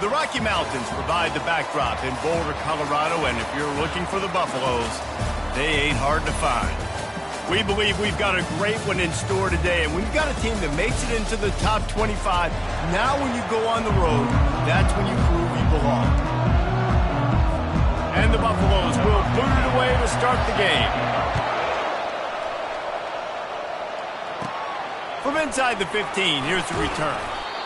The Rocky Mountains provide the backdrop in Boulder, Colorado, and if you're looking for the Buffaloes, they ain't hard to find. We believe we've got a great one in store today, and we've got a team that makes it into the top 25. Now when you go on the road, that's when you prove you belong. And the Buffaloes will boot it away to start the game. From inside the 15, here's the return.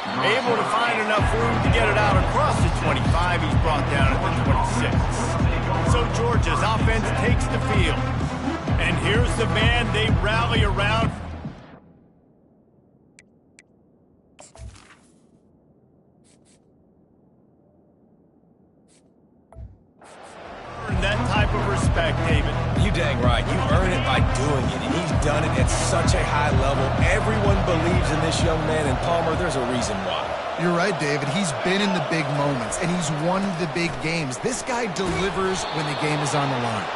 Able to find enough room to get it out across the 25. He's brought down at the 26. So Georgia's offense takes the field. And here's the man they rally around. Earn that type of respect, David. You dang right. You earn it by doing it, and he's done it at such a high level. Everyone believes in this young man, and Palmer, there's a reason why. You're right, David. He's been in the big moments, and he's won the big games. This guy delivers when the game is on the line.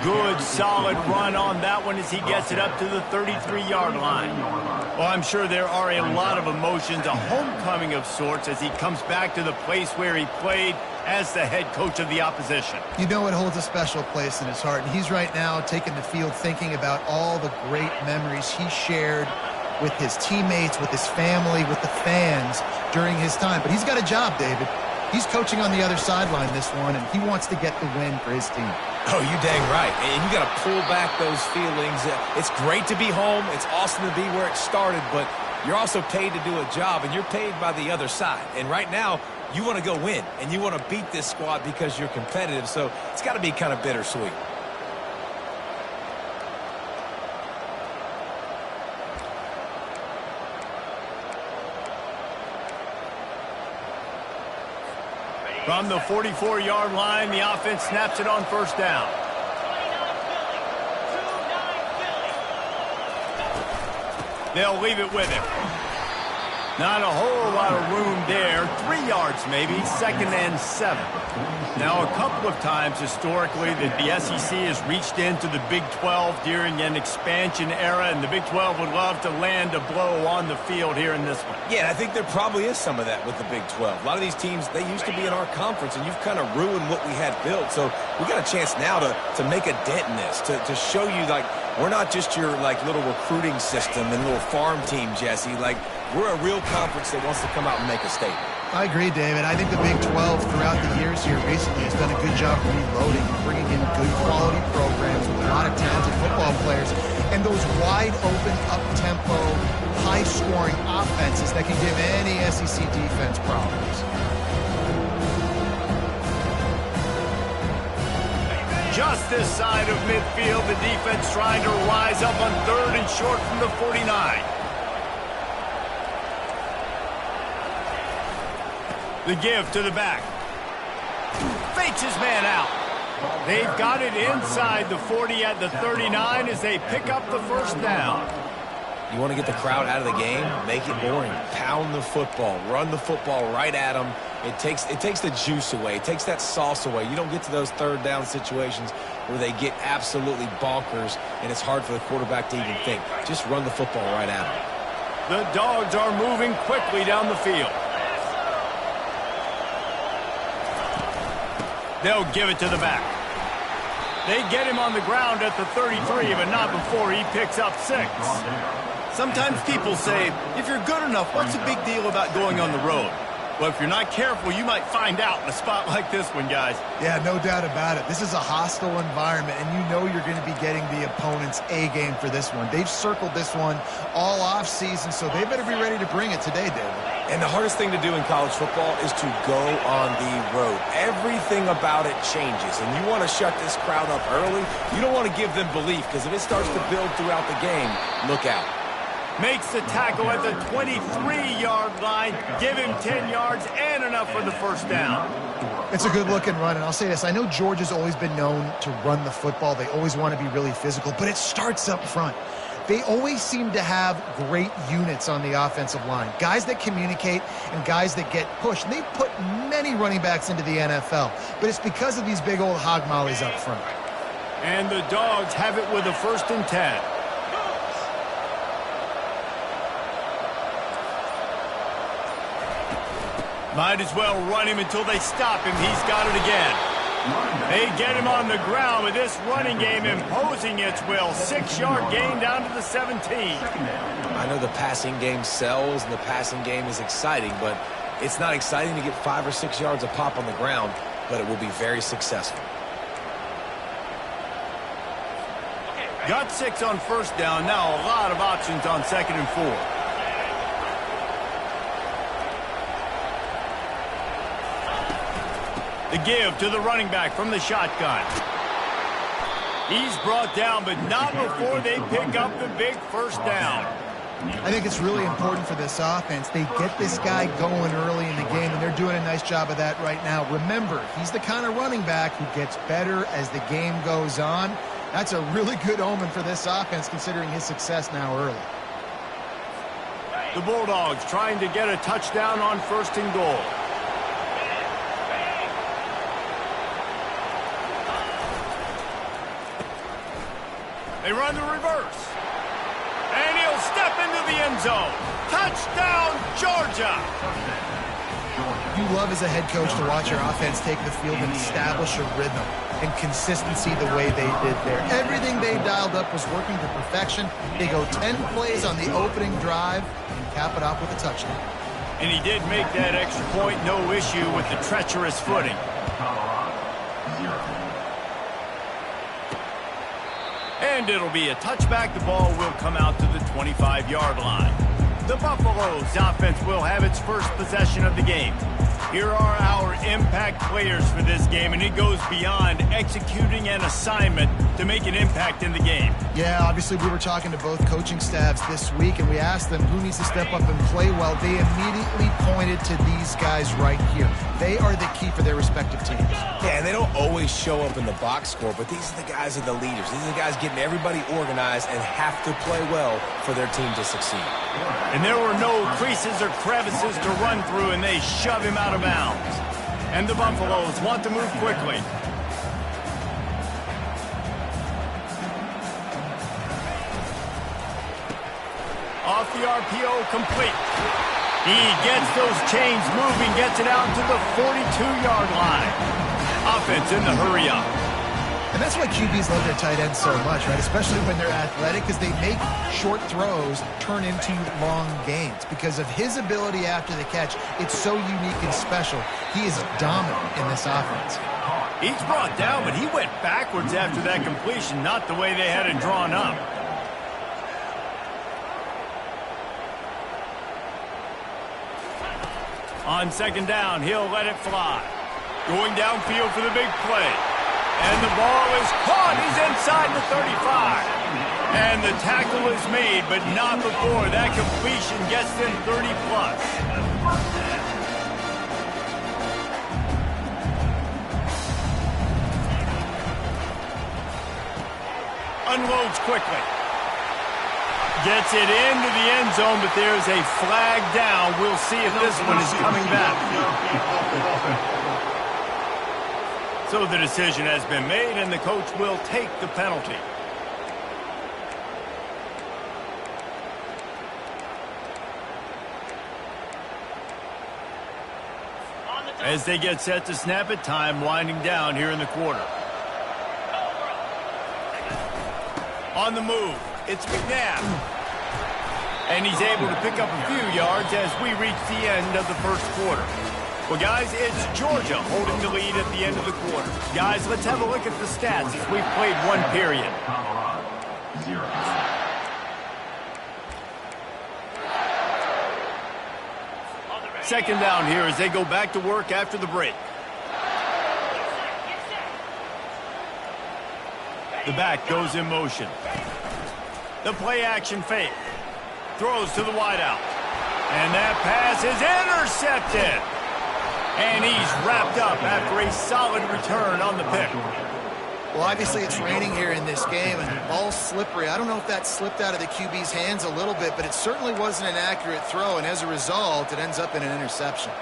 Good, solid run on that one as he gets it up to the 33-yard line. Well, I'm sure there are a lot of emotions, a homecoming of sorts as he comes back to the place where he played as the head coach of the opposition. You know it holds a special place in his heart, and he's right now taking the field thinking about all the great memories he shared with his teammates, with his family, with the fans during his time. But he's got a job, David. He's coaching on the other sideline this one, and he wants to get the win for his team. Oh, you dang right. And you got to pull back those feelings. It's great to be home. It's awesome to be where it started, but you're also paid to do a job, and you're paid by the other side. And right now, you want to go win, and you want to beat this squad because you're competitive, so it's got to be kind of bittersweet. From the 44-yard line, the offense snaps it on first down. They'll leave it with him. Not a whole lot of room there. 3 yards maybe, 2nd and 7. Now, a couple of times historically that the SEC has reached into the Big 12 during an expansion era, and the Big 12 would love to land a blow on the field here in this one. Yeah, I think there probably is some of that with the Big 12. A lot of these teams, they used to be in our conference, and you've kind of ruined what we had built. So we got a chance now to make a dent in this, to show you, like, we're not just your, like, little recruiting system and little farm team, Jesse. Like, we're a real conference that wants to come out and make a statement. I agree, David. I think the Big 12 throughout the years here recently has done a good job reloading, bringing in good quality programs with a lot of talented football players, and those wide open, up-tempo, high-scoring offenses that can give any SEC defense problems. Just this side of midfield, the defense trying to rise up on 3rd and short from the 49. The give to the back. Fakes his man out. They've got it inside the 40 at the 39 as they pick up the first down. You want to get the crowd out of the game? Make it boring. Pound the football. Run the football right at them. It takes the juice away. It takes that sauce away. You don't get to those 3rd down situations where they get absolutely bonkers, and it's hard for the quarterback to even think. Just run the football right at them. The Dogs are moving quickly down the field. They'll give it to the back. They get him on the ground at the 33, but not before he picks up 6. Sometimes people say, if you're good enough, what's the big deal about going on the road? Well, if you're not careful, you might find out in a spot like this one, guys. Yeah, no doubt about it. This is a hostile environment, and you know you're going to be getting the opponent's A-game for this one. They've circled this one all off-season, so they better be ready to bring it today, David. And the hardest thing to do in college football is to go on the road. Everything about it changes, and you want to shut this crowd up early. You don't want to give them belief, because if it starts to build throughout the game, look out. Makes the tackle at the 23-yard line. Give him 10 yards and enough for the first down. It's a good-looking run, and I'll say this. I know Georgia's always been known to run the football. They always want to be really physical, but it starts up front. They always seem to have great units on the offensive line. Guys that communicate and guys that get pushed. And they've put many running backs into the NFL, but it's because of these big old hog mollies up front. And the Dogs have it with a 1st and 10. Might as well run him until they stop him. He's got it again. They get him on the ground with this running game imposing its will. 6-yard gain down to the 17. I know the passing game sells and the passing game is exciting, but it's not exciting to get 5 or 6 yards a pop on the ground, but it will be very successful. Got 6 on first down. Now a lot of options on 2nd and 4. The give to the running back from the shotgun. He's brought down, but not before they pick up the big first down. I think it's really important for this offense. They get this guy going early in the game, and they're doing a nice job of that right now. Remember, he's the kind of running back who gets better as the game goes on. That's a really good omen for this offense, considering his success now early. The Bulldogs trying to get a touchdown on 1st and goal. They run the reverse. And he'll step into the end zone. Touchdown, Georgia! You love as a head coach to watch your offense take the field and establish a rhythm and consistency the way they did there. Everything they dialed up was working to perfection. They go 10 plays on the opening drive and cap it off with a touchdown. And he did make that extra point, no issue with the treacherous footing. And it'll be a touchback. The ball will come out to the 25-yard line. The Buffaloes offense will have its first possession of the game. Here are our impact players for this game, and it goes beyond executing an assignment to make an impact in the game. Yeah, obviously we were talking to both coaching staffs this week, and we asked them who needs to step up and play well. They immediately pointed to these guys right here. They are the key for their respective teams. Yeah, and they don't always show up in the box score, but these are the guys that are the leaders. These are the guys getting everybody organized and have to play well for their team to succeed. And there were no creases or crevices to run through, and they shove him out of bounds. And the Buffaloes want to move quickly. Off the RPO, complete. He gets those chains moving, gets it out to the 42-yard line. Offense in the hurry-up. And that's why QBs love their tight ends so much, right? Especially when they're athletic, because they make short throws turn into long gains. Because of his ability after the catch, it's so unique and special. He is dominant in this offense. He's brought down, but he went backwards after that completion, not the way they had it drawn up. On 2nd down, he'll let it fly. Going downfield for the big play. And the ball is caught. He's inside the 35. And the tackle is made, but not before that completion gets them 30-plus. Unloads quickly. Gets it into the end zone, but there's a flag down. We'll see if this one is coming back. So the decision has been made, and the coach will take the penalty. As they get set to snap it, time winding down here in the quarter. On the move, it's McNabb. And he's able to pick up a few yards as we reach the end of the first quarter. Well, guys, it's Georgia holding the lead at the end of the quarter. Guys, let's have a look at the stats as we've played one period. Second down here as they go back to work after the break. The back goes in motion. The play action fake. Throws to the wideout. And that pass is intercepted. And he's wrapped up after a solid return on the pick. Well, obviously it's raining here in this game, and the ball's slippery. I don't know if that slipped out of the QB's hands a little bit, but it certainly wasn't an accurate throw, and as a result, it ends up in an interception.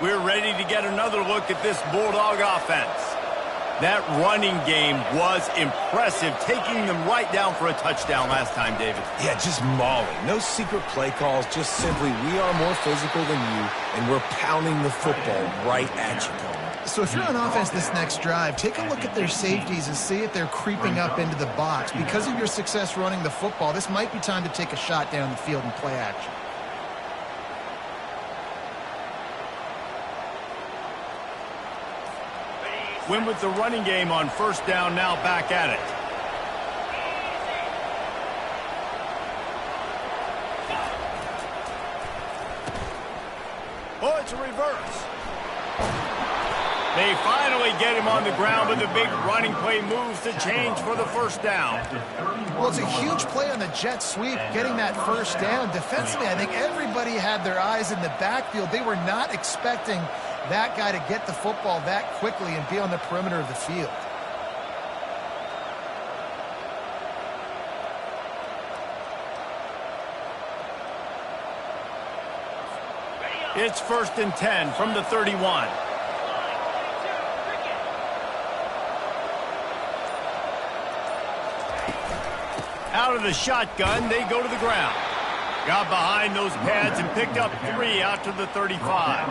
We're ready to get another look at this Bulldog offense. That running game was impressive, taking them right down for a touchdown last time, David. Yeah, just mauling. No secret play calls, just simply we are more physical than you, and we're pounding the football right at you. So if you're on offense this next drive, take a look at their safeties and see if they're creeping up into the box. Because of your success running the football, this might be time to take a shot down the field and play action. Win with the running game on first down, now back at it. Oh, it's a reverse. They finally get him on the ground, but the big running play moves the change for the first down. Well, it's a huge play on the jet sweep, getting that first down. Defensively, I think everybody had their eyes in the backfield. They were not expecting that guy to get the football that quickly and be on the perimeter of the field. It's 1st and 10 from the 31. Out of the shotgun, they go to the ground. Got behind those pads and picked up 3 out to the 35.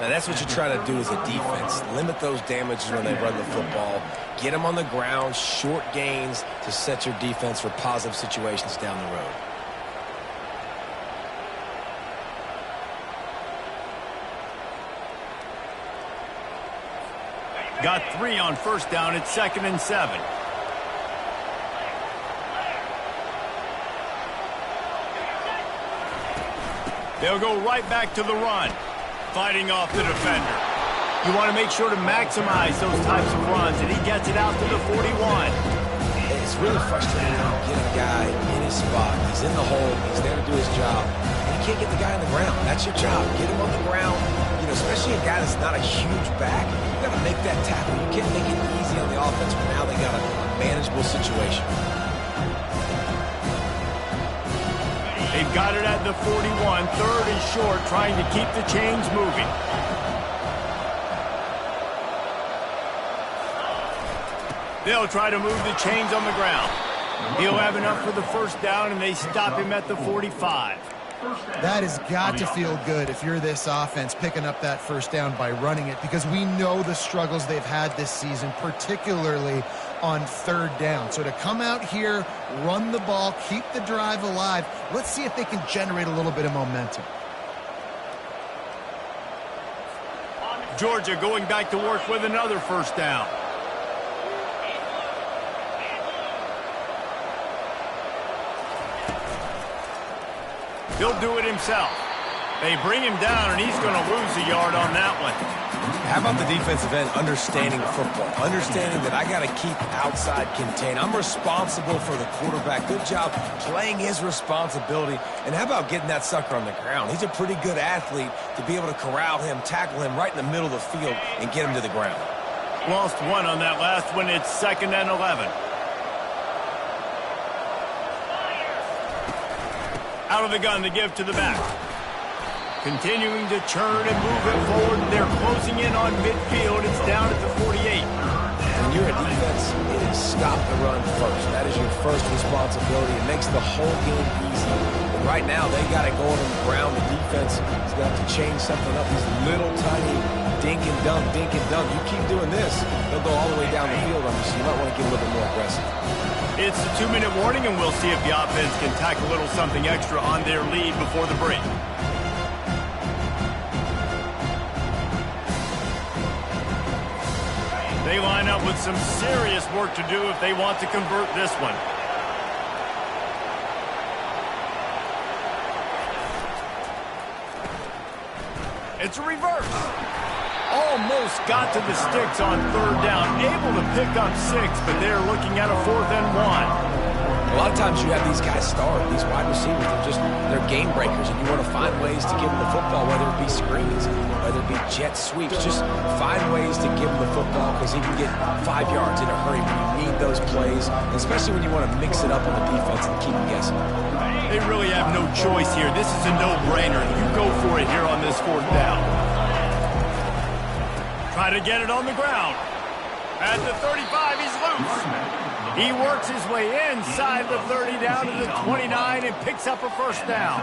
Now, that's what you try to do as a defense. Limit those damages when they run the football. Get them on the ground, short gains to set your defense for positive situations down the road. Got 3 on first down. It's 2nd and 7. They'll go right back to the run, fighting off the defender. You want to make sure to maximize those types of runs, and he gets it out to the 41. It's really frustrating how you get a guy in his spot. He's in the hole. He's there to do his job. And you can't get the guy on the ground. That's your job. Get him on the ground. You know, especially a guy that's not a huge back. You got to make that tackle. You can't make it easy on the offense, but now they got a manageable situation. They've got it at the 41, 3rd and short, trying to keep the chains moving. They'll try to move the chains on the ground. He'll have enough for the first down, and they stop him at the 45. That has got to feel good if you're this offense picking up that first down by running it, because we know the struggles they've had this season, particularly on 3rd down. So to come out here, run the ball, keep the drive alive, let's see if they can generate a little bit of momentum. Georgia going back to work with another first down. He'll do it himself. They bring him down, and he's going to lose a yard on that one. How about the defensive end understanding football, understanding that I got to keep outside contained. I'm responsible for the quarterback. Good job playing his responsibility. And how about getting that sucker on the ground? He's a pretty good athlete to be able to corral him, tackle him right in the middle of the field, and get him to the ground. Lost 1 on that last one. It's 2nd and 11. Out of the gun to give to the back. Continuing to churn and move it forward. They're closing in on midfield. It's down at the 48. When you're a defense, it is stop the run first. That is your first responsibility. It makes the whole game easy. And right now, they got it going on the ground. The defense is going to have to change something up. These little tiny dink and dunk, dink and dunk. You keep doing this, they'll go all the way down the field on you, so you might want to get a little bit more aggressive. It's a 2-minute warning, and we'll see if the offense can tack a little something extra on their lead before the break. They line up with some serious work to do if they want to convert this one. It's a reverse. Almost got to the sticks on 3rd down. Able to pick up 6, but they're looking at a 4th and 1. A lot of times you have these guys start, these wide receivers, they're game breakers, and you want to find ways to give them the football, whether it be screens, whether it be jet sweeps. Just find ways to give him the football because he can get 5 yards in a hurry when you need those plays, especially when you want to mix it up on the defense and keep them guessing. They really have no choice here. This is a no-brainer. You go for it here on this 4th down. Try to get it on the ground. At the 35, he's loose. He works his way inside the 30 down to the 29 and picks up a first down.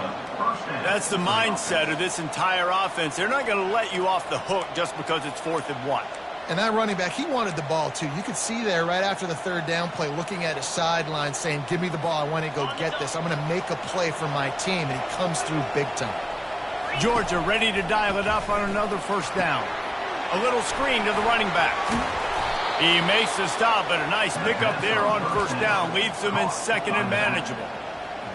That's the mindset of this entire offense. They're not going to let you off the hook just because it's 4th and 1. And that running back, he wanted the ball, too. You could see there right after the 3rd down play looking at his sideline saying, give me the ball. I want to go get this. I'm going to make a play for my team. And he comes through big time. Georgia ready to dial it up on another first down. A little screen to the running back. He makes the stop, but a nice pickup there on first down. Leaves them in 2nd and manageable.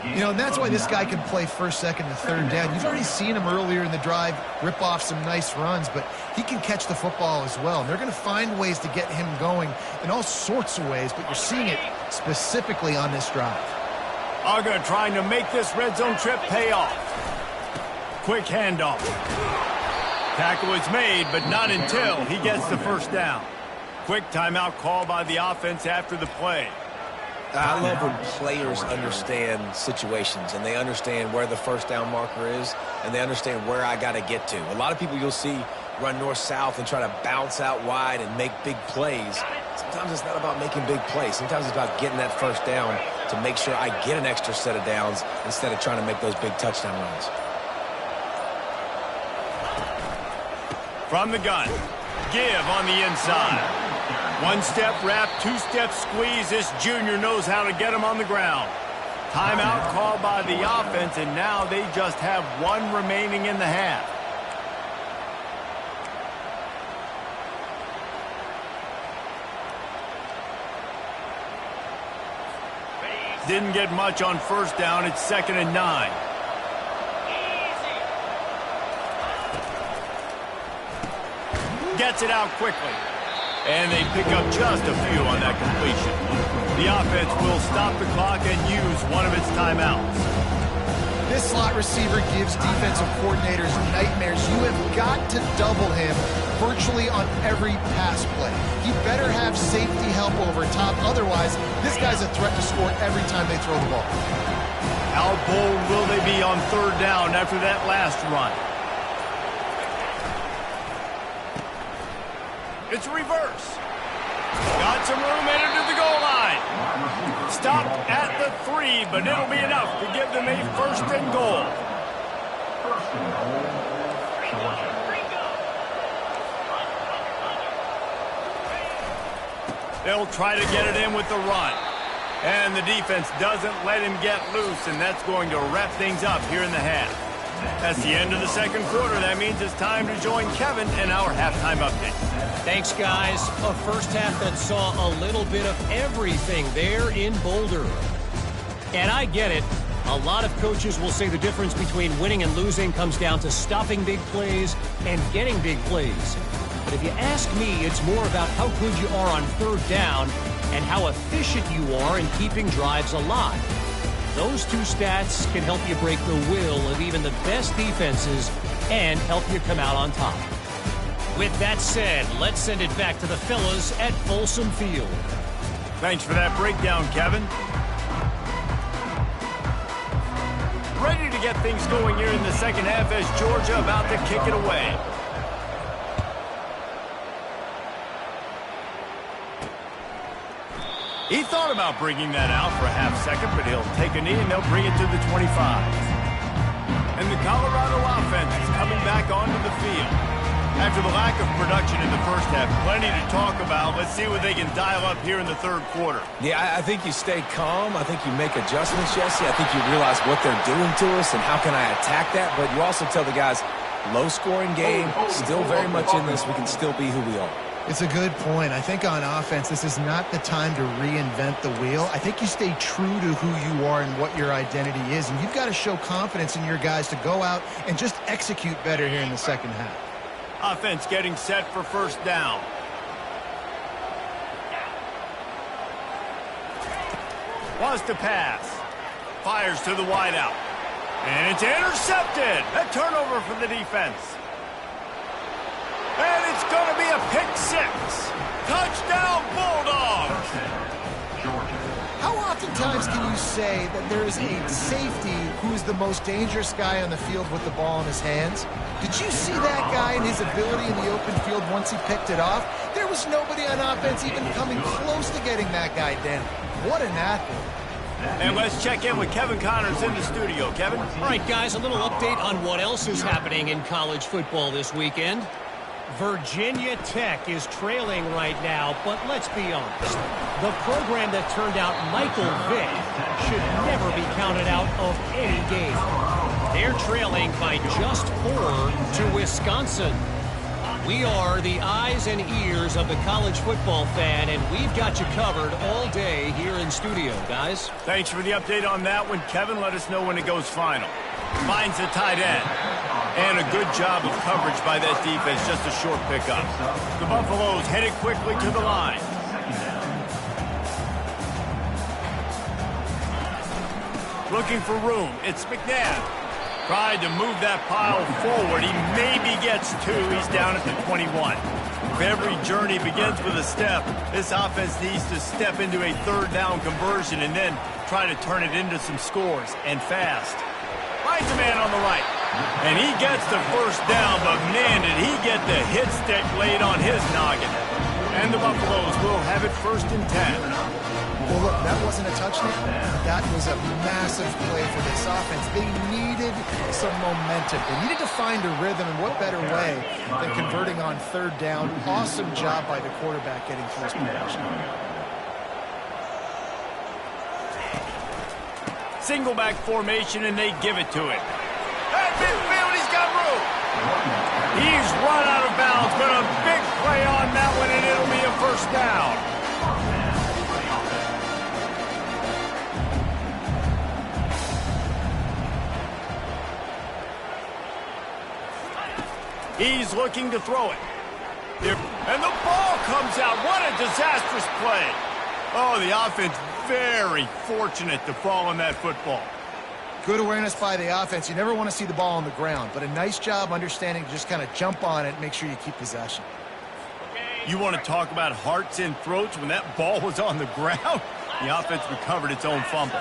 You know, and that's why this guy can play 1st, 2nd, and 3rd down. You've already seen him earlier in the drive rip off some nice runs, but he can catch the football as well. And they're going to find ways to get him going in all sorts of ways, but you're seeing it specifically on this drive. Uga trying to make this red zone trip pay off. Quick handoff. Tackle is made, but not until he gets the first down. Quick timeout call by the offense after the play. I love when players understand situations and they understand where the first down marker is and they understand where I got to get to. A lot of people you'll see run north-south and try to bounce out wide and make big plays. Sometimes it's not about making big plays. Sometimes it's about getting that first down to make sure I get an extra set of downs instead of trying to make those big touchdown runs. From the gun, give on the inside. 1-step wrap, 2-step squeeze. This junior knows how to get him on the ground. Timeout called by the offense, and now they just have 1 remaining in the half. Didn't get much on first down. It's 2nd and 9. Gets it out quickly. And they pick up just a few on that completion. The offense will stop the clock and use one of its timeouts. This slot receiver gives defensive coordinators nightmares. You have got to double him virtually on every pass play. He better have safety help over top. Otherwise, this guy's a threat to score every time they throw the ball. How bold will they be on 3rd down after that last run? It's reverse. Got some room headed to the goal line. Stopped at the 3, but it'll be enough to give them a 1st and goal. They'll try to get it in with the run. And the defense doesn't let him get loose, and that's going to wrap things up here in the half. That's the end of the 2nd quarter. That means it's time to join Kevin in our halftime update. Thanks, guys. A first half that saw a little bit of everything there in Boulder. And I get it. A lot of coaches will say the difference between winning and losing comes down to stopping big plays and getting big plays. But if you ask me, it's more about how good you are on 3rd down and how efficient you are in keeping drives alive. Those 2 stats can help you break the will of even the best defenses and help you come out on top. With that said, let's send it back to the fellas at Folsom Field. Thanks for that breakdown, Kevin. Ready to get things going here in the 2nd half as Georgia about to kick it away. He thought about bringing that out for a half second, but he'll take a knee and they'll bring it to the 25. And the Colorado offense is coming back onto the field. After the lack of production in the first half, plenty to talk about. Let's see what they can dial up here in the 3rd quarter. Yeah, I think you stay calm. I think you make adjustments, Jesse. I think you realize what they're doing to us and how can I attack that. But you also tell the guys, low-scoring game, still very much in this. We can still be who we are. It's a good point. I think on offense, this is not the time to reinvent the wheel. I think you stay true to who you are and what your identity is, and you've got to show confidence in your guys to go out and just execute better here in the 2nd half. Offense getting set for 1st down. Wants to pass. Fires to the wideout. And it's intercepted. A turnover for the defense. And it's going to be a pick 6. Touchdown, Bulldogs! How oftentimes can you say that there is a safety who is the most dangerous guy on the field with the ball in his hands? Did you see that guy and his ability in the open field once he picked it off? There there was nobody on offense even coming close to getting that guy down. What an athlete. And let's check in with Kevin Connors in the studio. Kevin? All right, guys, a little update on what else is happening in college football this weekend. Virginia Tech is trailing right now, but let's be honest. The program that turned out Michael Vick should never be counted out of any game. They're trailing by just 4 to Wisconsin. We are the eyes and ears of the college football fan, and we've got you covered all day here in studio, guys. Thanks for the update on that one, Kevin. Let us know when it goes final. Finds a tight end. And a good job of coverage by that defense, just a short pickup. The Buffaloes headed quickly to the line. Looking for room. It's McNabb. Tried to move that pile forward. He maybe gets 2. He's down at the 21. If every journey begins with a step, this offense needs to step into a third down conversion and then try to turn it into some scores, and fast. Finds a man on the right. And he gets the first down, but man, did he get the hit stick laid on his noggin. And the Buffaloes will have it 1st and 10. Well, look, that wasn't a touchdown. That was a massive play for this offense. They needed some momentum. They needed to find a rhythm, and what better way than converting on 3rd down. Awesome job by the quarterback getting through his progression. Single back formation, and they give it to him. At midfield, he's got room. He's run out of bounds, but a big play on that one, and it'll be a 1st down. He's looking to throw it. And the ball comes out. What a disastrous play. Oh, the offense very fortunate to fall on that football. Good awareness by the offense. You never want to see the ball on the ground, but a nice job understanding to just kind of jump on it and make sure you keep possession. You want to talk about hearts and throats when that ball was on the ground? The offense recovered its own fumble.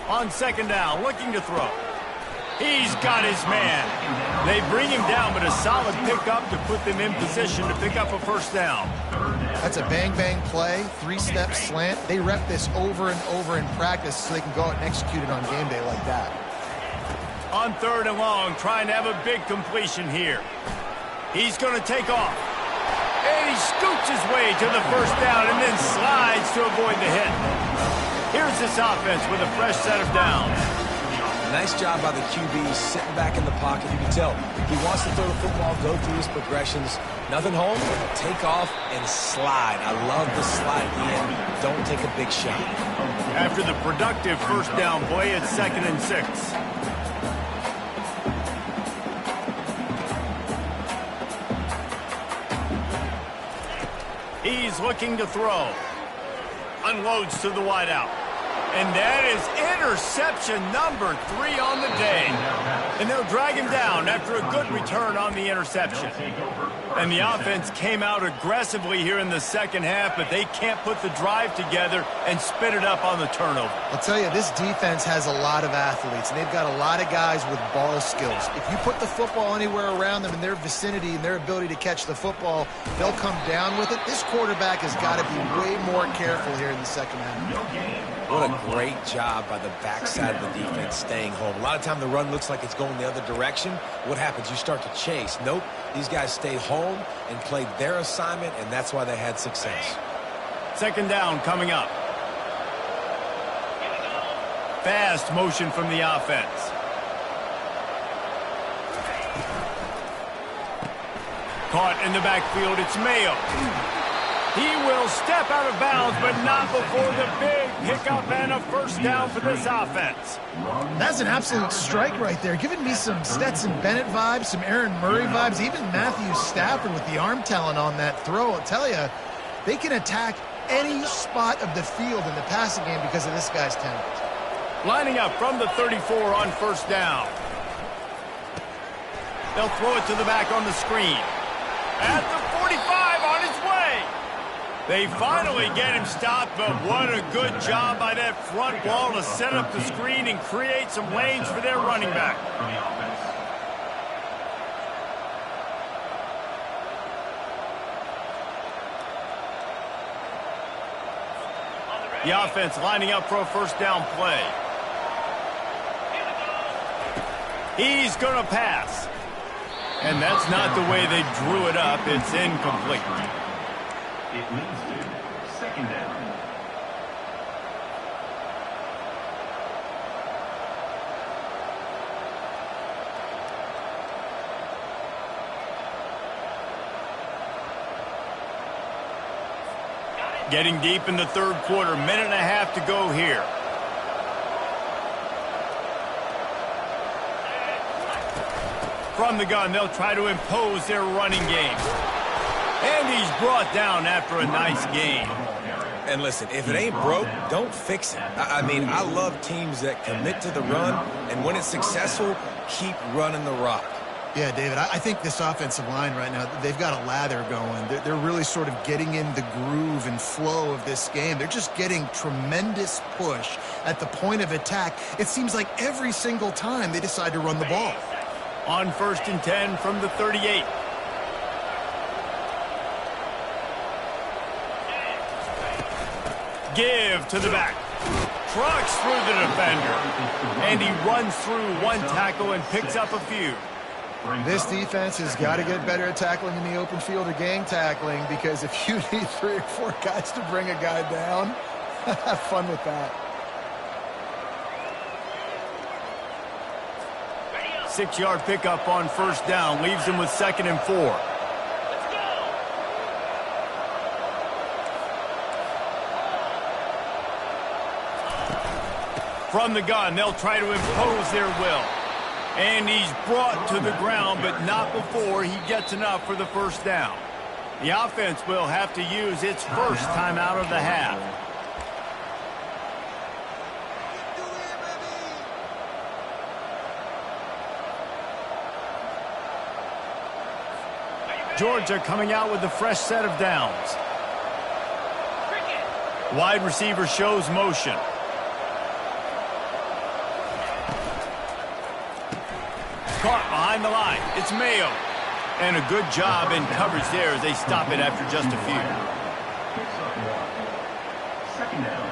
On 2nd down, looking to throw. He's got his man. They bring him down, but a solid pickup to put them in position to pick up a 1st down. That's a bang-bang play, 3-step slant. They rep this over and over in practice so they can go out and execute it on game day like that. On 3rd and long, trying to have a big completion here. He's going to take off. And he scoots his way to the 1st down and then slides to avoid the hit. Here's this offense with a fresh set of downs. Nice job by the QB sitting back in the pocket. You can tell he wants to throw the football, go through his progressions. Nothing home, take off and slide. I love the slide at the end. Don't take a big shot. After the productive 1st down play, it's 2nd and 6. He's looking to throw. Unloads to the wideout. And that is interception number 3 on the day. And they'll drag him down after a good return on the interception. And the offense came out aggressively here in the 2nd half, but they can't put the drive together and spit it up on the turnover. I'll tell you, this defense has a lot of athletes, and they've got a lot of guys with ball skills. If you put the football anywhere around them in their vicinity and their ability to catch the football, they'll come down with it. This quarterback has got to be way more careful here in the 2nd half. What a great job by the backside of the defense staying home. A lot of time the run looks like it's going the other direction. What happens? You start to chase. Nope. These guys stayed home and played their assignment, and that's why they had success. 2nd down coming up. Fast motion from the offense. Caught in the backfield. It's Mayo. He will step out of bounds, but not before the big pickup and a 1st down for this offense. That's an absolute strike right there. Giving me some Stetson Bennett vibes, some Aaron Murray vibes, even Matthew Stafford with the arm talent on that throw. I'll tell you, they can attack any spot of the field in the passing game because of this guy's talent. Lining up from the 34 on 1st down. They'll throw it to the back on the screen. At the 45 on his way. They finally get him stopped, but what a good job by that front wall to set up the screen and create some lanes for their running back. The offense lining up for a first down play. He's going to pass. And that's not the way they drew it up. It's incomplete. It leads to second down. Getting deep in the third quarter, minute and a half to go here. From the gun, they'll try to impose their running game. And he's brought down after a nice game. And listen, if it ain't broke, don't fix it. I mean, I love teams that commit to the run, and when it's successful, keep running the rock. Yeah, David, I think this offensive line right now, they've got a lather going. They're really sort of getting in the groove and flow of this game. They're just getting tremendous push at the point of attack. It seems like every single time they decide to run the ball. On 1st and 10 from the 38. Give to the back. Trucks through the defender. And he runs through one tackle and picks up a few. This defense has got to get better at tackling in the open field or gang tackling, because if you need 3 or 4 guys to bring a guy down, have fun with that. 6-yard pickup on first down. Leaves him with 2nd and 4. From the gun, they'll try to impose their will. And he's brought to the ground, but not before he gets enough for the first down. The offense will have to use its first timeout of the half. Georgia coming out with a fresh set of downs. Wide receiver shows motion. Caught behind the line. It's Mayo. And a good job in coverage there as they stop it after just a few. Second down.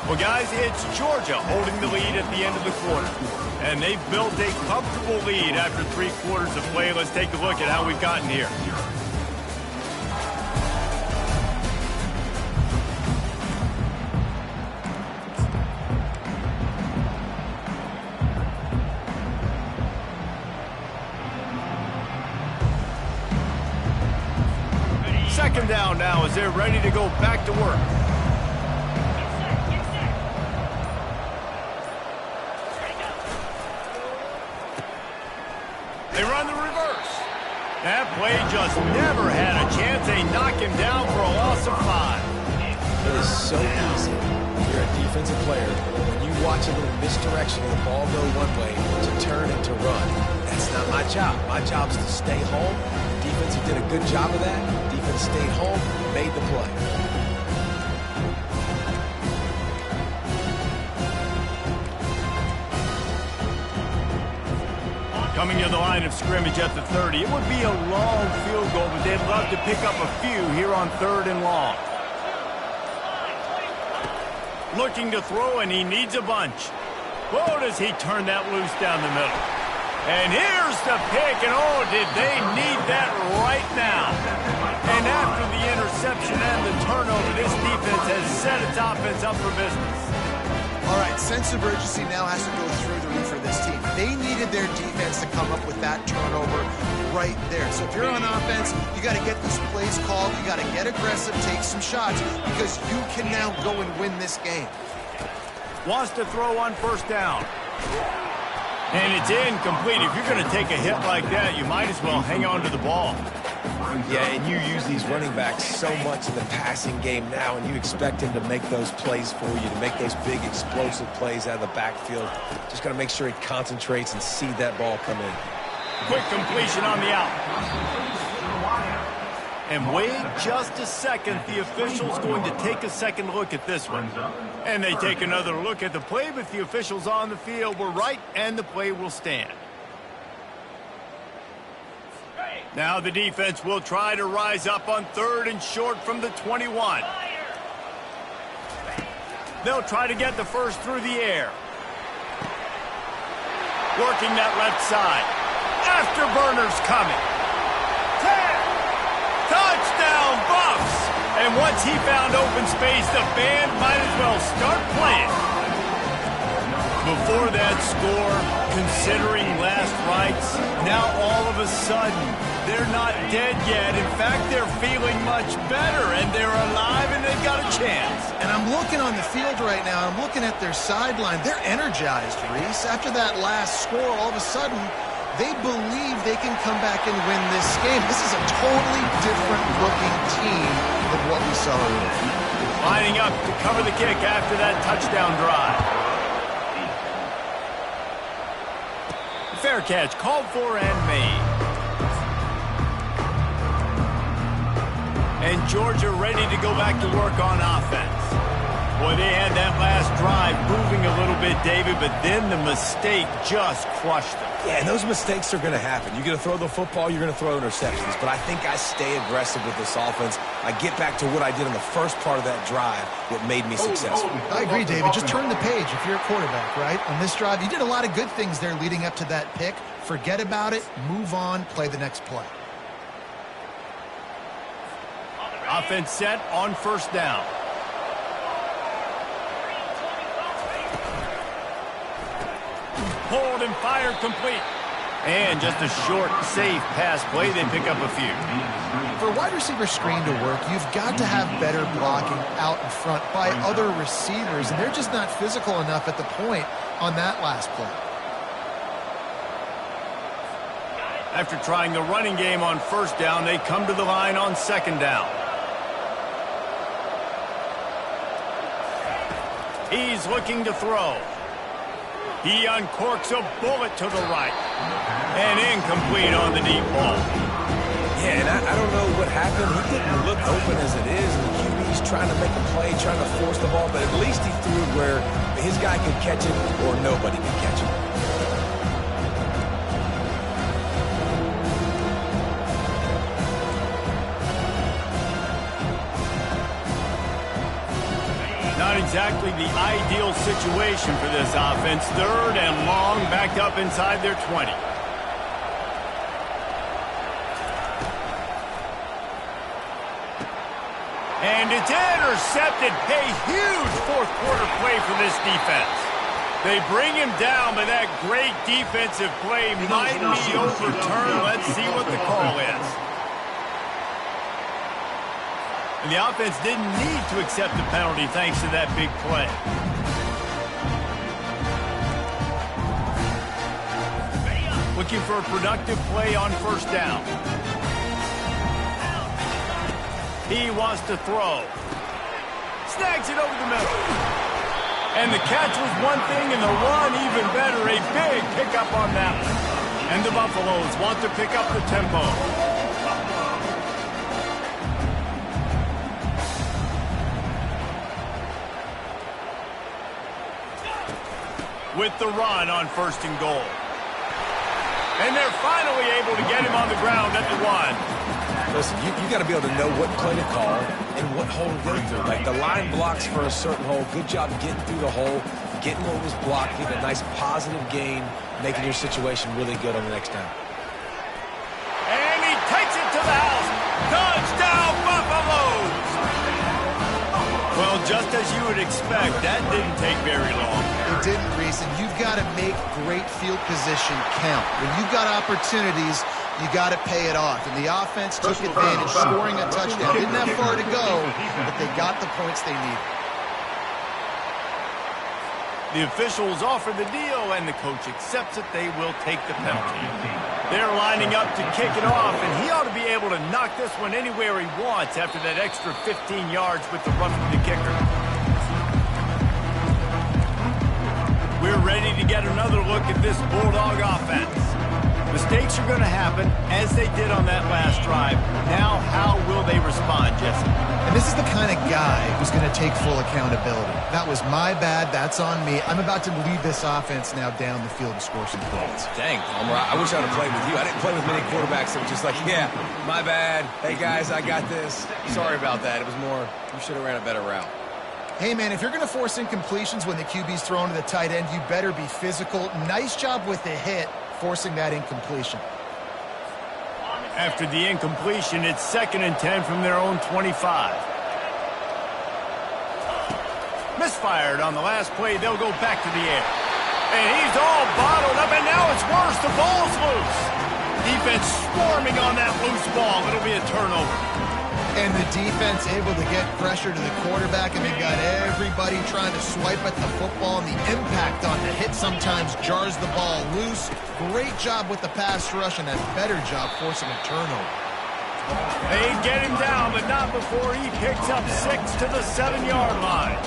Well, guys, it's Georgia holding the lead at the end of the quarter. And they've built a comfortable lead after 3 quarters of play. Let's take a look at how we've gotten here. Second down now as they're ready to go back to work. They run the reverse. That play just never had a chance. They knock him down for a loss of 5. It is so easy if you're a defensive player, when you watch a little misdirection of the ball go one way, to turn and to run. That's not my job. My job is to stay home. The defense did a good job of that. The defense stayed home, made the play. Coming to the line of scrimmage at the 30. It would be a long field goal, but they'd love to pick up a few here on 3rd and long. Looking to throw, and he needs a bunch. Whoa, does he turn that loose down the middle. And here's the pick, and oh, did they need that right now. And after the interception and the turnover, this defense has set its offense up for business. All right, sense of urgency now has to go through the roof for this team. They needed their defense to come up with that turnover right there. So if you're on offense, you got to get these plays called. You got to get aggressive, take some shots, because you can now go and win this game. Wants to throw on first down. And it's incomplete. If you're going to take a hit like that, you might as well hang on to the ball. Yeah, and you use these running backs so much in the passing game now, and you expect him to make those plays for you, to make those big explosive plays out of the backfield. Just got to make sure he concentrates and see that ball come in. Quick completion on the out. And wait just a second. The official's going to take a second look at this one. And they take another look at the play, but the officials on the field were right, and the play will stand. Now the defense will try to rise up on 3rd and short from the 21. They'll try to get the first through the air. Working that left side. Afterburner's coming. 10. Touchdown Buffs! And once he found open space, the band might as well start playing. Before that score, considering last rites, now all of a sudden, they're not dead yet. In fact, they're feeling much better, and they're alive, and they've got a chance. And I'm looking on the field right now. I'm looking at their sideline. They're energized, Reese. After that last score, all of a sudden, they believe they can come back and win this game. This is a totally different-looking team than what we saw earlier. Lining up to cover the kick after that touchdown drive. Fair catch, called for and made. And Georgia ready to go back to work on offense. Boy, they had that last drive moving a little bit, David, but then the mistake just crushed them. Yeah, and those mistakes are going to happen. You're going to throw the football, you're going to throw interceptions. But I think I stay aggressive with this offense. I get back to what I did in the first part of that drive that made me successful. I agree, David. Just turn the page if you're a quarterback, right? On this drive, you did a lot of good things there leading up to that pick. Forget about it, move on, play the next play. Offense set on 1st down. Pulled and fired complete. And just a short, safe pass play. They pick up a few. For a wide receiver screen to work, you've got to have better blocking out in front by other receivers, and they're just not physical enough at the point on that last play. After trying the running game on 1st down, they come to the line on 2nd down. He's looking to throw. He uncorks a bullet to the right. And incomplete on the deep ball. Yeah, and I don't know what happened. He didn't look open as it is. And the QB's trying to make a play, trying to force the ball. But at least he threw it where his guy could catch it or nobody could catch it. Not exactly the ideal situation for this offense. 3rd and long, backed up inside their 20. And it's intercepted. A huge 4th quarter play for this defense. They bring him down, but that great defensive play might be overturned. Let's see what the call is. And the offense didn't need to accept the penalty thanks to that big play. Looking for a productive play on 1st down. He wants to throw. Snags it over the middle. And the catch was one thing, and the run even better. A big pickup on that one. And the Buffaloes want to pick up the tempo. With the run on 1st and goal. And they're finally able to get him on the ground at the 1. Listen, you got to be able to know what play to call and what hole to go through. Like the line blocks for a certain hole. Good job getting through the hole, getting what was blocked, getting a nice positive gain, making your situation really good on the next down. And he takes it to the house. Touchdown, Buffaloes! Well, just as you would expect, that didn't take very long. It didn't, Reese, and you've got to make great field position count. When you've got opportunities, you got to pay it off. And the offense took advantage, scoring a touchdown. Didn't have far to go, but they got the points they needed. The officials offer the deal, and the coach accepts it. They will take the penalty. They're lining up to kick it off, and he ought to be able to knock this one anywhere he wants after that extra 15 yards with the run from the kicker. We're ready to get another look at this Bulldog offense. Mistakes are going to happen, as they did on that last drive. Now, how will they respond, Jesse? And this is the kind of guy who's going to take full accountability. That was my bad. That's on me. I'm about to lead this offense now down the field and score some points. Dang, Palmer, I wish I would have played with you. I didn't play with many quarterbacks that were just like, yeah, my bad. Hey, guys, I got this. Sorry about that. It was more, you should have ran a better route. Hey, man, if you're going to force incompletions when the QB's thrown to the tight end, you better be physical. Nice job with the hit, forcing that incompletion. After the incompletion, it's 2nd and 10 from their own 25. Misfired on the last play. They'll go back to the air. And he's all bottled up, and now it's worse. The ball's loose. Defense swarming on that loose ball. It'll be a turnover. And the defense able to get pressure to the quarterback, and they've got everybody trying to swipe at the football, and the impact on the hit sometimes jars the ball loose. Great job with the pass rush, and a better job forcing a turnover. They get him down, but not before he picks up 6 to the 7-yard line.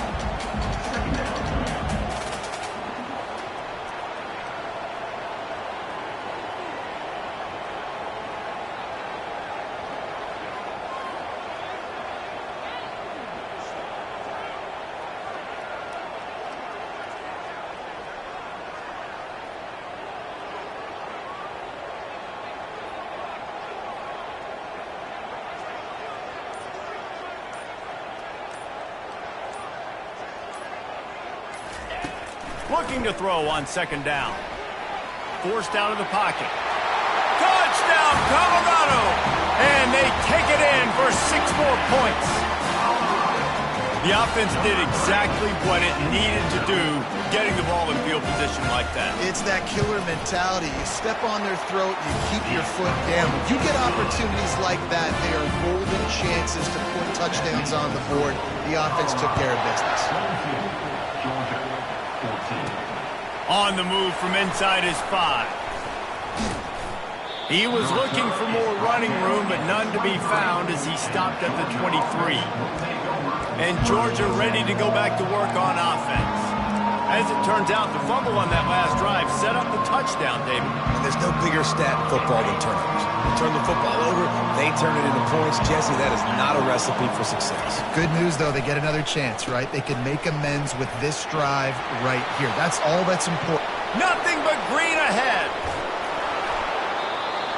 Looking to throw on 2nd down. Forced out of the pocket. Touchdown, Colorado! And they take it in for 6 more points. The offense did exactly what it needed to do, getting the ball in field position like that. It's that killer mentality. You step on their throat, you keep your foot down. When you get opportunities like that, they are golden chances to put touchdowns on the board. The offense took care of business. On the move from inside his 5. He was looking for more running room, but none to be found as he stopped at the 23. And Georgia ready to go back to work on offense. As it turns out, the fumble on that last drive set up the touchdown, David. And there's no bigger stat in football than turnovers. You turn the football over, they turn it into points. Jesse, that is not a recipe for success. Good news, though, they get another chance, right? They can make amends with this drive right here. That's all that's important. Nothing but green ahead.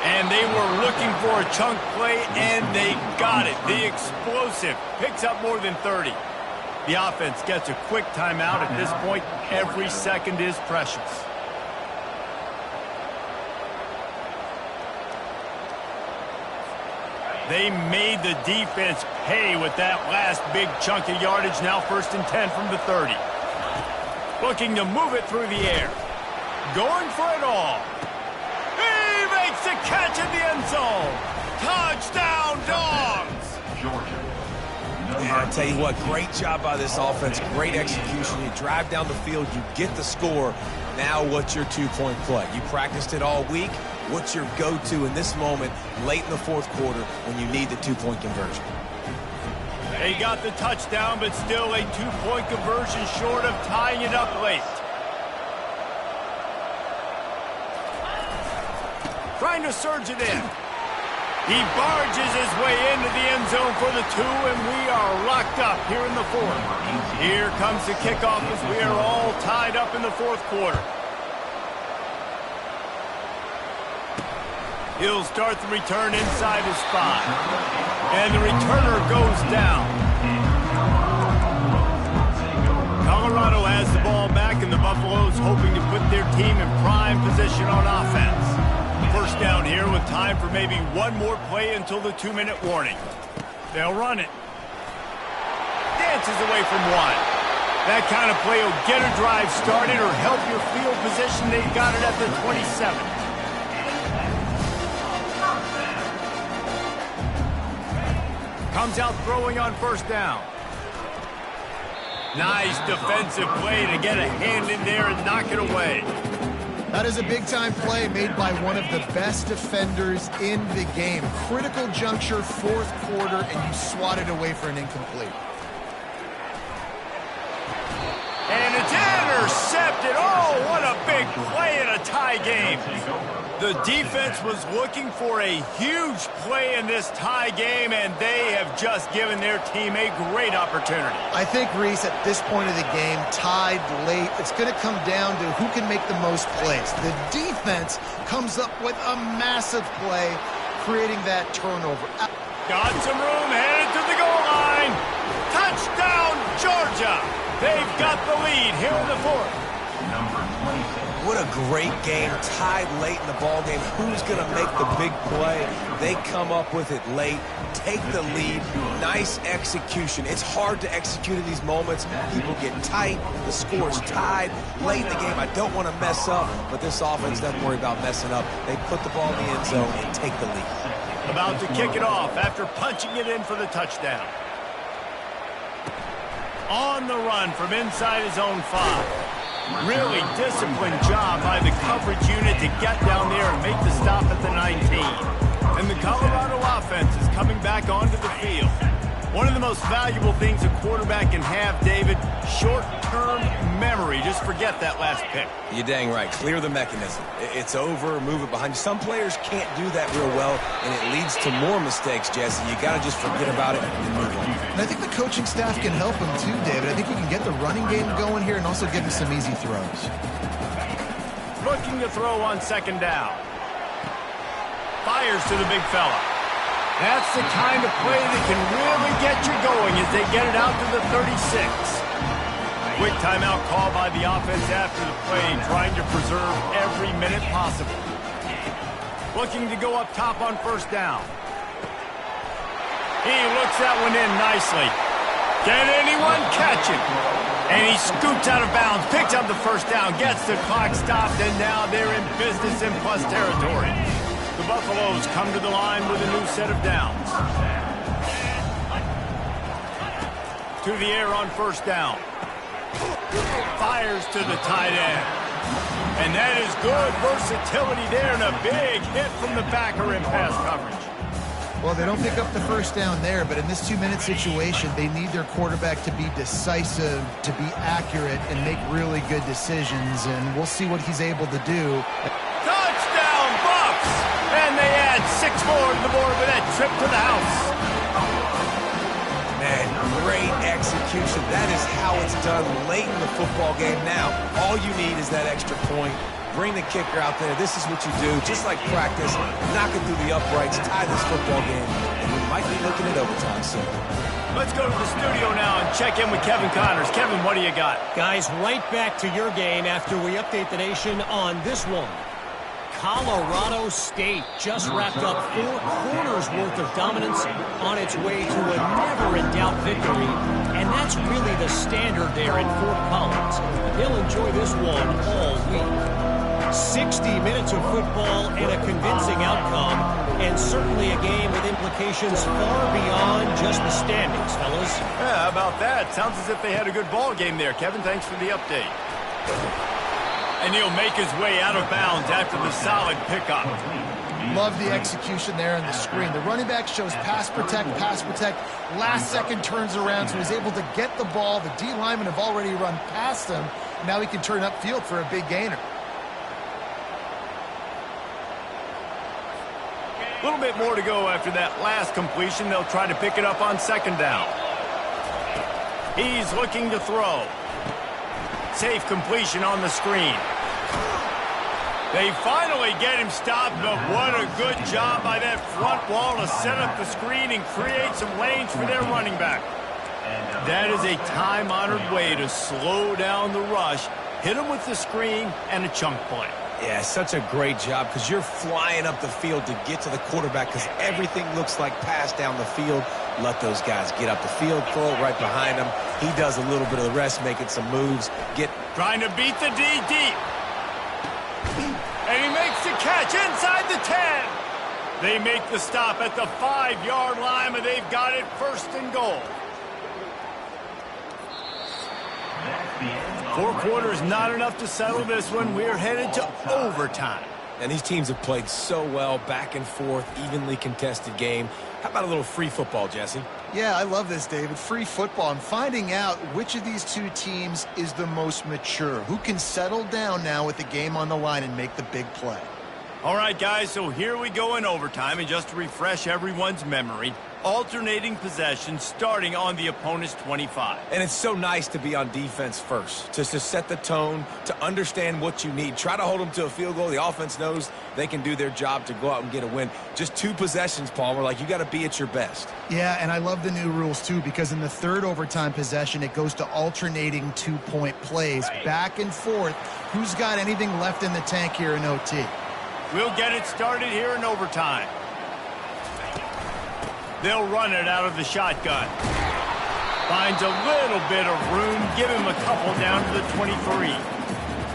And they were looking for a chunk play, and they got it. The explosive picks up more than 30. The offense gets a quick timeout at this point. Every second is precious. They made the defense pay with that last big chunk of yardage. Now 1st and 10 from the 30. Looking to move it through the air. Going for it all. He makes the catch in the end zone. Touchdown, Dogs! Georgia. Man, I tell you what, great job by this offense. Great execution. You drive down the field, you get the score. Now what's your 2-point play? You practiced it all week. What's your go-to in this moment late in the 4th quarter when you need the 2-point conversion? They got the touchdown, but still a 2-point conversion short of tying it up late. Trying to surge it in. He barges his way into the end zone for the 2, and we are locked up here in the 4th. Here comes the kickoff as we are all tied up in the 4th quarter. He'll start the return inside his 5. And the returner goes down. Colorado has the ball back, and the Buffaloes hoping to put their team in prime position on offense. First down here with time for maybe one more play until the 2-minute warning. They'll run it. Dances away from 1. That kind of play will get a drive started or help your field position. They got it at the 27. Comes out throwing on 1st down. Nice defensive play to get a hand in there and knock it away. That is a big-time play made by one of the best defenders in the game. Critical juncture, 4th quarter, and you swat it away for an incomplete. And it's intercepted. intercepted. Oh, what a big play in a tie game. The defense was looking for a huge play in this tie game, and they have just given their team a great opportunity. I think, Reese, at this point of the game, tied late, it's going to come down to who can make the most plays. The defense comes up with a massive play, creating that turnover. Got some room, headed to the goal line. Touchdown, Georgia. They've got the lead here in the fourth. Number 26. What a great game, tied late in the ball game. Who's going to make the big play? They come up with it late, take the lead. Nice execution. It's hard to execute in these moments. People get tight. The score's tied late in the game. I don't want to mess up, but this offense doesn't worry about messing up. They put the ball in the end zone and take the lead. About to kick it off after punching it in for the touchdown. On the run from inside his own 5. Really disciplined job by the coverage unit to get down there and make the stop at the 19. And the Colorado offense is coming back onto the field. One of the most valuable things a quarterback can have, David, short-term memory. Just forget that last pick. You're dang right. Clear the mechanism. It's over, move it behind you. Some players can't do that real well, and it leads to more mistakes, Jesse. You got to just forget about it and move on. And I think the coaching staff can help him too, David. I think you can get the running game going here and also give him some easy throws. Looking to throw on second down. Fires to the big fella. That's the kind of play that can really get you going as they get it out to the 36. Quick timeout call by the offense after the play, trying to preserve every minute possible. Looking to go up top on first down. He looks that one in nicely. Can anyone catch it? And he scoots out of bounds, picks up the first down, gets the clock stopped, and now they're in business in plus territory. The Buffaloes come to the line with a new set of downs. To the air on first down. Fires to the tight end. And that is good versatility there and a big hit from the backer in pass coverage. Well, they don't pick up the first down there, but in this 2-minute situation, they need their quarterback to be decisive, to be accurate, and make really good decisions, and we'll see what he's able to do. Touchdown, Bucks! And they add 6 more to the board with that trip to the house. Man, great execution. That is how it's done late in the football game. Now, all you need is that extra point. Bring the kicker out there. This is what you do. Just like practice, knock it through the uprights, tie this football game, and we might be looking at overtime soon. Let's go to the studio now and check in with Kevin Connors. Kevin, what do you got? Guys, right back to your game after we update the nation on this one. Colorado State just wrapped up 4 quarters worth of dominance on its way to a never-in-doubt victory, and that's really the standard there in Fort Collins. They'll enjoy this one all week. 60 minutes of football and a convincing outcome, and certainly a game with implications far beyond just the standings, fellas. Yeah, how about that? Sounds as if they had a good ball game there. Kevin, thanks for the update. And he'll make his way out of bounds after the solid pickup. Love the execution there on the screen. The running back shows pass protect, last second turns around, so he's able to get the ball. The D linemen have already run past him. Now he can turn upfield for a big gainer. A little bit more to go after that last completion. They'll try to pick it up on second down. He's looking to throw. Safe completion on the screen. They finally get him stopped, but what a good job by that front wall to set up the screen and create some lanes for their running back. That is a time-honored way to slow down the rush, hit him with the screen, and a chunk play. Yeah, such a great job because you're flying up the field to get to the quarterback because everything looks like pass down the field. Let those guys get up the field, throw it right behind him. He does a little bit of the rest, making some moves. Trying to beat the D deep. And he makes the catch inside the 10. They make the stop at the 5-yard line, and they've got it first and goal. 4 quarters, not enough to settle this one. We're headed to overtime. And these teams have played so well, back and forth, evenly contested game. How about a little free football, Jesse? Yeah, I love this, David. Free football. I'm finding out which of these two teams is the most mature. Who can settle down now with the game on the line and make the big play? All right, guys, so here we go in overtime, and just to refresh everyone's memory, alternating possessions starting on the opponent's 25. And it's so nice to be on defense first, just to set the tone, to understand what you need. Try to hold them to a field goal. The offense knows they can do their job to go out and get a win. Just 2 possessions, Palmer, like you got to be at your best. Yeah, and I love the new rules, too, because in the third overtime possession, it goes to alternating 2-point plays, back and forth. Who's got anything left in the tank here in OT? We'll get it started here in overtime. They'll run it out of the shotgun. Finds a little bit of room. Give him a couple down to the 23.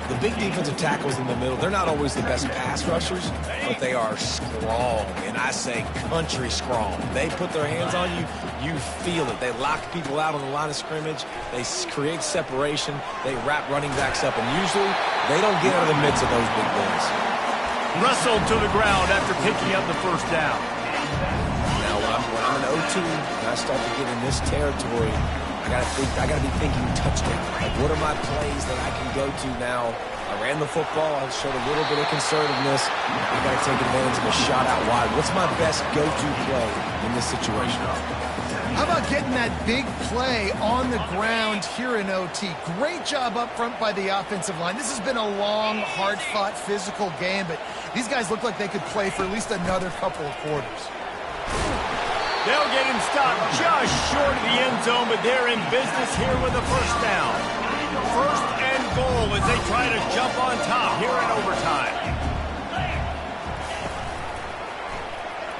The big defensive tackles in the middle, they're not always the best pass rushers, but they are strong, and I say country strong. They put their hands on you, you feel it. They lock people out on the line of scrimmage. They create separation. They wrap running backs up, and usually they don't get out of the midst of those big boys. Wrestled to the ground after picking up the first down. Now, when I'm in OT and I start to get in this territory, I gotta be thinking touchdown. Like, what are my plays that I can go to now? I ran the football. I showed a little bit of conservativeness. I gotta take advantage of a shot out wide. What's my best go-to play in this situation? How about getting that big play on the ground here in OT? Great job up front by the offensive line. This has been a long, hard-fought, physical game, but these guys look like they could play for at least another couple of quarters. They'll get him stopped just short of the end zone, but they're in business here with a first down. First and goal as they try to jump on top here in overtime.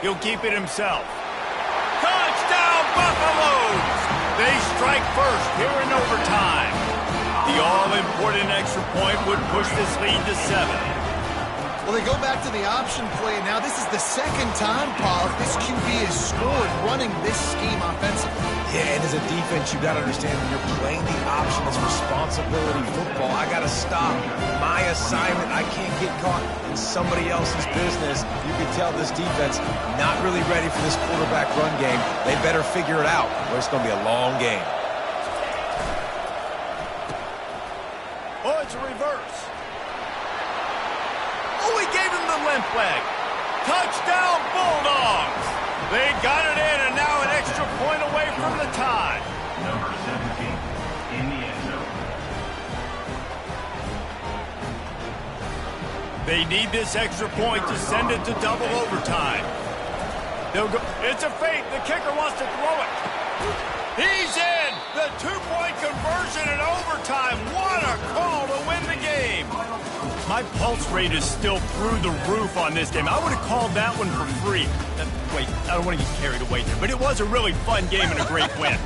He'll keep it himself. Touchdown, Buffaloes! They strike first here in overtime. The all-important extra point would push this lead to 7. Well, they go back to the option play. Now, this is the second time, Paul, this QB has scored running this scheme offensively. Yeah, and as a defense, you got to understand when you're playing the option, it's responsibility football. I got to stop my assignment. I can't get caught in somebody else's business. You can tell this defense not really ready for this quarterback run game. They better figure it out, or it's going to be a long game. Oh, it's a reverse. Oh, he gave him the limp leg. Touchdown, Bulldogs. They got it in, and now an extra point away from the tie. Number 17 in the end zone. They need this extra point to send it to double overtime. They'll go. It's a fake. The kicker wants to throw it. He's in. The 2-point conversion in overtime. What a call to win the game. My pulse rate is still through the roof on this game. I would have called that one for free. Wait, I don't want to get carried away there, but it was a really fun game and a great win.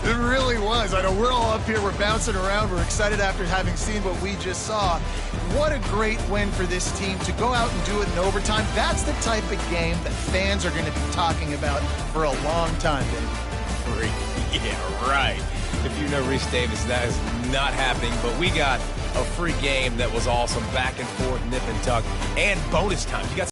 It really was. I know we're all up here. We're bouncing around. We're excited after having seen what we just saw. What a great win for this team to go out and do it in overtime. That's the type of game that fans are going to be talking about for a long time, David. Free. Yeah, right. If you know Reese Davis, that is not happening, but we got a free game that was awesome, back and forth, nip and tuck, and bonus time. You got